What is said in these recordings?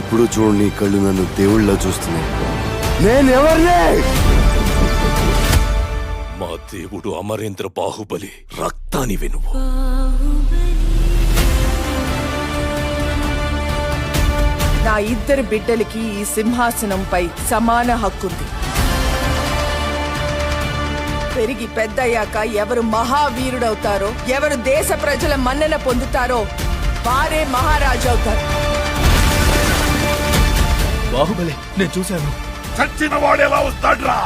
నేనెప్పుడూ చూడని కళ్ళు నన్ను దేవుళ్ళ చూస్తున్నాయి. నేనెవరిని? మా దేవుడు అమరేంద్ర బాహుబలి రక్తాని వెనువు. నా ఇద్దరు బిడ్డలకి ఈ సింహాసనంపై సమాన హక్కుంది. పెరిగి పెద్దయ్యాక ఎవరు మహావీరుడవుతారో, ఎవరు దేశ ప్రజల మన్నన పొందుతారో వారే మహారాజు అవుతారు. బాహుబలి నేను చూశాను. చచ్చిన వాడు ఎలా వస్తాడ్రా?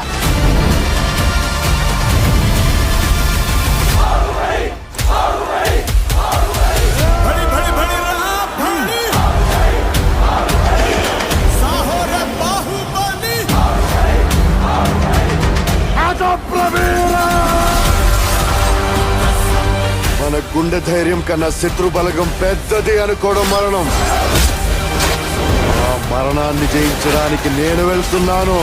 మన గుండె ధైర్యం కన్నా శత్రు బలగం పెద్దది అనుకోవడం మరణం. ఆ మరణాన్ని జయించడానికి నేను వెళ్తున్నాను.